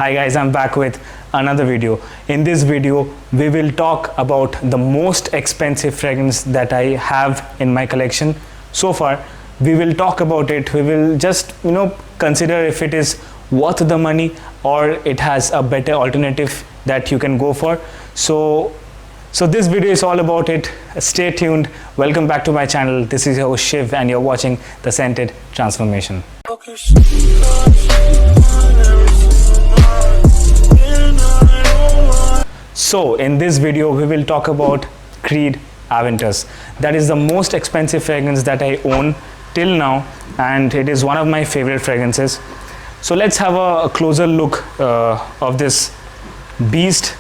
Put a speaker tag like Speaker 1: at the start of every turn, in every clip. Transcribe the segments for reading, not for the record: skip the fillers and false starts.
Speaker 1: Hi guys, I'm back with another video. In this video, we will talk about the most expensive fragrance that I have in my collection so far. We will talk about it. We will just, consider if it is worth the money or it has a better alternative that you can go for. So this video is all about it. Stay tuned. Welcome back to my channel. This is your host Shiv and you're watching The Scented Transformation. So in this video, we will talk about CREED Aventus. That is the most expensive fragrance that I own till now, and it is one of my favorite fragrances. So let's have a closer look of this beast.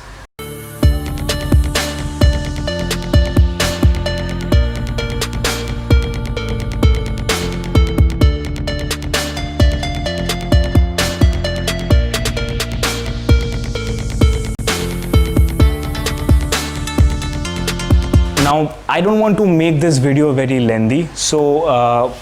Speaker 1: Now, I don't want to make this video very lengthy, so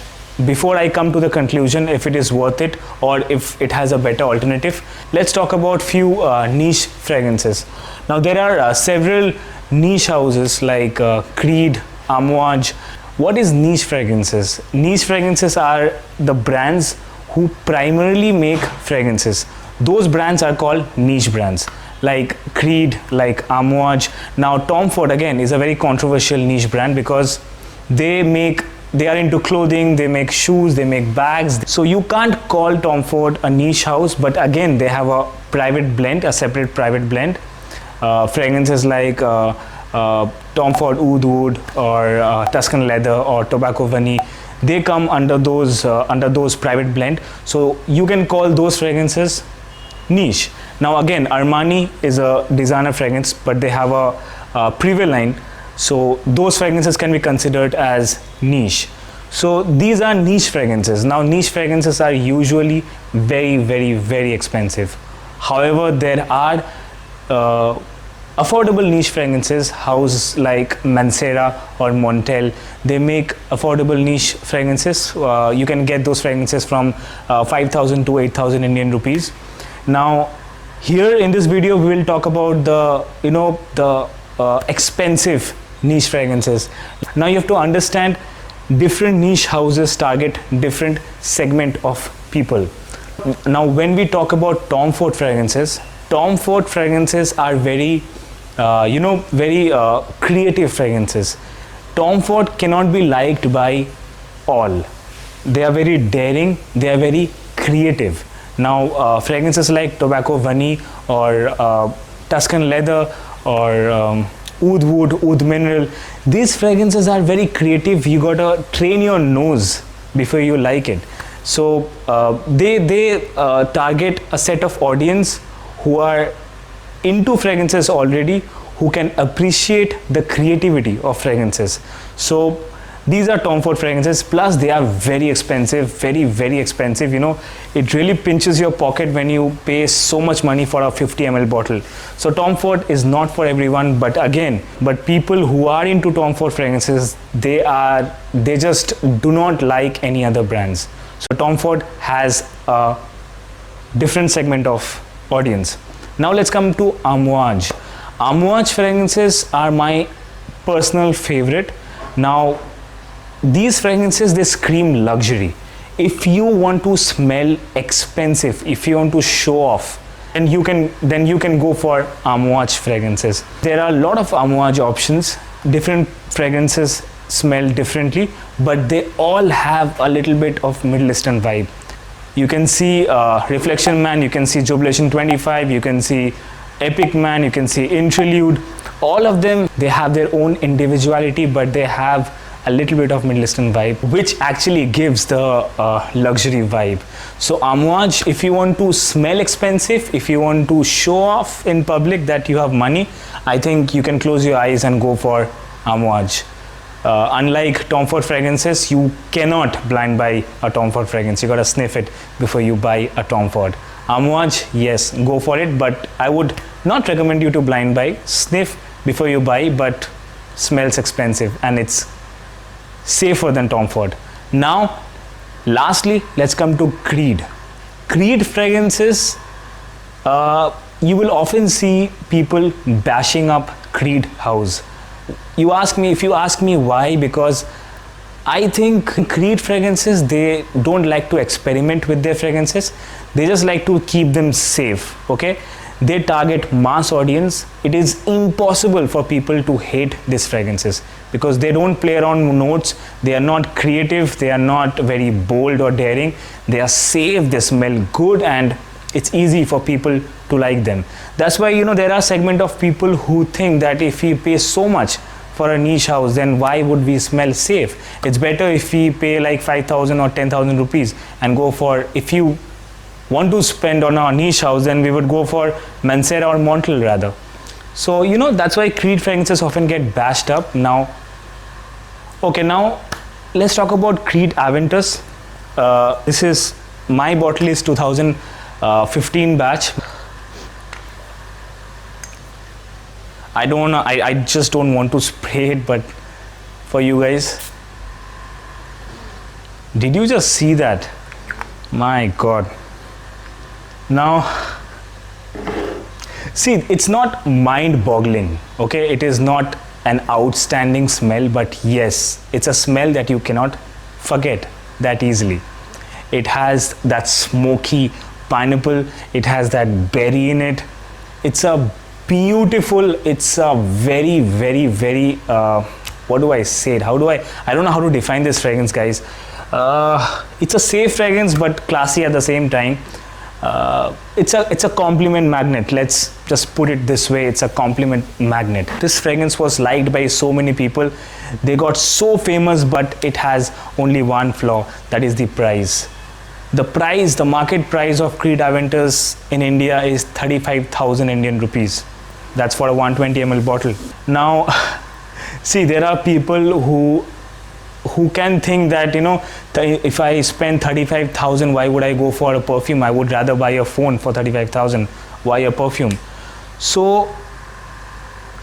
Speaker 1: before I come to the conclusion if it is worth it or if it has a better alternative, let's talk about few niche fragrances. Now, there are several niche houses like CREED, Armaf. What is niche fragrances? Niche fragrances are the brands who primarily make fragrances. Those brands are called niche brands, like CREED, like Armaf. Now Tom Ford again is a very controversial niche brand because they are into clothing, they make shoes, they make bags. So you can't call Tom Ford a niche house, but again they have a private blend, a separate private blend. Fragrances like Tom Ford Oud Wood or Tuscan Leather or Tobacco Vanille, they come under those private blend. So you can call those fragrances niche. Now again, Armani is a designer fragrance, but they have a Privé line, so those fragrances can be considered as niche. So these are niche fragrances. Now niche fragrances are usually very expensive. However, there are affordable niche fragrances, houses like Mancera or Montel. They make affordable niche fragrances. You can get those fragrances from 5,000 to 8,000 Indian rupees. Now here in this video we will talk about the expensive niche fragrances. Now you have to understand different niche houses target different segment of people. Now when we talk about Tom Ford fragrances are very creative fragrances. Tom Ford cannot be liked by all. They are very daring, they are very creative. Now fragrances like Tobacco Vanille or Tuscan Leather or Oud Wood, Oud Mineral, these fragrances are very creative. You gotta train your nose before you like it. So they target a set of audience who are into fragrances already, who can appreciate the creativity of fragrances. So these are Tom Ford fragrances, plus they are very expensive, very expensive. It really pinches your pocket when you pay so much money for a 50 ml bottle. So Tom Ford is not for everyone, but people who are into Tom Ford fragrances, they just do not like any other brands. So Tom Ford has a different segment of audience. Now let's come to Armaf. Armaf fragrances are my personal favorite. Now these fragrances, they scream luxury. If you want to smell expensive, if you want to show off, then you can go for Armaf fragrances. There are a lot of Armaf options. Different fragrances smell differently, but they all have a little bit of Middle Eastern vibe. You can see Reflection Man, you can see Jubilation 25, you can see Epic Man, you can see Interlude. All of them, they have their own individuality, but they have a little bit of Middle Eastern vibe, which actually gives the luxury vibe. So Armaf, if you want to smell expensive, if you want to show off in public that you have money, I think you can close your eyes and go for Armaf. Unlike Tom Ford fragrances, you cannot blind buy a Tom Ford fragrance. You gotta sniff it before you buy a Tom Ford. Armaf, yes, go for it, but I would not recommend you to blind buy. Sniff before you buy, but smells expensive and it's safer than Tom Ford. Now lastly, let's come to CREED. CREED fragrances You will often see people bashing up Creed house. If you ask me why, because I think Creed fragrances, they don't like to experiment with their fragrances. They just like to keep them safe, okay? They target mass audience. It is impossible for people to hate these fragrances because they don't play around notes. They are not creative. They are not very bold or daring. They are safe. They smell good, and it's easy for people to like them. That's why, you know, there are segment of people who think that if we pay so much for a niche house, then why would we smell safe? It's better if we pay like 5,000 or 10,000 rupees and go for, if you want to spend on a niche house, then we would go for Mancera or Montel rather. So, you know, that's why Creed fragrances often get bashed up. Now, okay, now let's talk about Creed Aventus. This is, my bottle is 2015 batch. I just don't want to spray it, but for you guys, did you just see that? My God. Now, see, it's not mind-boggling, okay? It is not an outstanding smell, but yes, it's a smell that you cannot forget that easily. It has that smoky pineapple, it has that berry in it. It's a beautiful, it's a very, very, very, what do I say it? I don't know how to define this fragrance, guys. It's a safe fragrance, but classy at the same time. It's a compliment magnet. Let's just put it this way. It's a compliment magnet. This fragrance was liked by so many people. They got so famous, but it has only one flaw. That is the price. The market price of Creed Aventus in India is 35,000 Indian rupees. That's for a 120 ml bottle. Now, see, there are people who can think that, you know, if I spend 35,000, why would I go for a perfume? I would rather buy a phone for 35,000. Why a perfume? So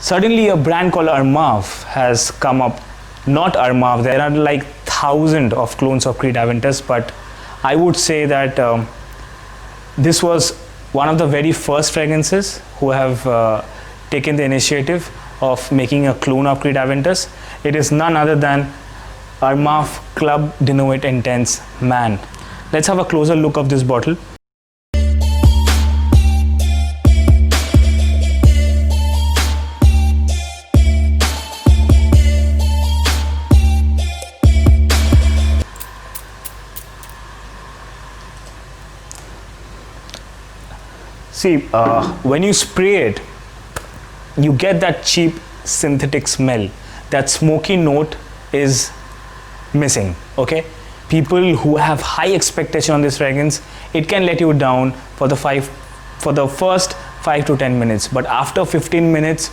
Speaker 1: suddenly a brand called Armaf has come up. Not Armaf, there are like thousands of clones of Creed Aventus, but I would say that this was one of the very first fragrances who have taken the initiative of making a clone of Creed Aventus. It is none other than Armaf Club de Nuit Intense Man. Let's have a closer look of this bottle. See, when you spray it, you get that cheap synthetic smell. That smoky note is missing, okay? People who have high expectation on this fragrance, it can let you down for the first 5 to 10 minutes, but after 15 minutes,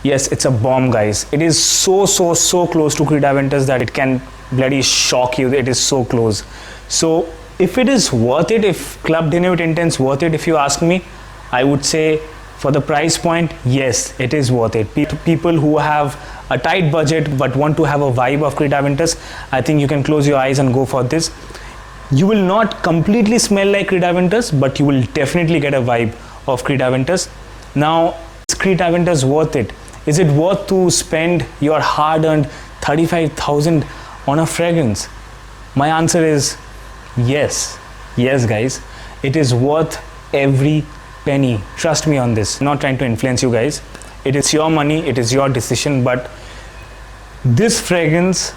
Speaker 1: yes, it's a bomb, guys. It is so close to Creed Aventus that it can bloody shock you. It is so close. So if it is worth it, if Club de Nuit Intense worth it, if you ask me, I would say for the price point, yes, it is worth it. People who have a tight budget but want to have a vibe of Creed Aventus, I think you can close your eyes and go for this. You will not completely smell like Creed Aventus, but you will definitely get a vibe of Creed Aventus. Now, is Creed Aventus worth it? Is it worth to spend your hard-earned 35,000 on a fragrance? My answer is yes. Yes, guys, it is worth every penny. Trust me on this. I'm not trying to influence you guys. It is your money, it is your decision, but this fragrance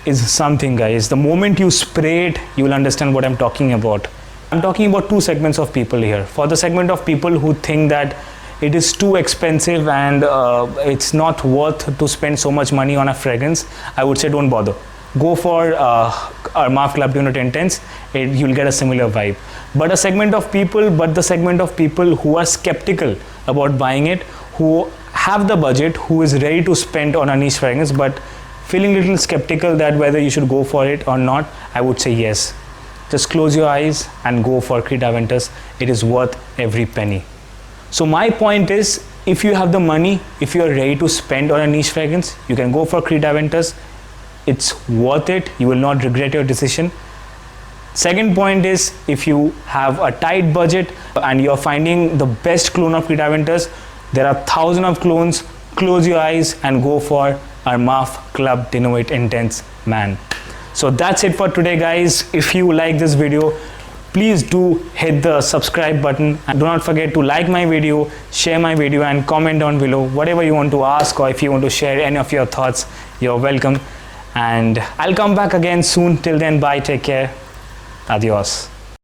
Speaker 1: is something, guys. The moment you spray it, you will understand what I'm talking about. I'm talking about two segments of people here. For the segment of people who think that it is too expensive and it's not worth to spend so much money on a fragrance, I would say don't bother. Go for Armaf Club de Nuit Intense. You'll get a similar vibe. But the segment of people who are skeptical about buying it, who have the budget, who is ready to spend on a niche fragrance, but feeling a little skeptical that whether you should go for it or not, I would say yes. Just close your eyes and go for Creed Aventus. It is worth every penny. So my point is, if you have the money, if you are ready to spend on a niche fragrance, you can go for Creed Aventus. It's worth it. You will not regret your decision. Second point is, if you have a tight budget and you're finding the best clone of CREED AVENTUS, there are thousands of clones. Close your eyes and go for Armaf Club Nuit Intense Man. So that's it for today, guys. If you like this video, please do hit the subscribe button, and do not forget to like my video, share my video, and comment down below whatever you want to ask, or if you want to share any of your thoughts, you're welcome. And I'll come back again soon. Till then, bye, take care, adios.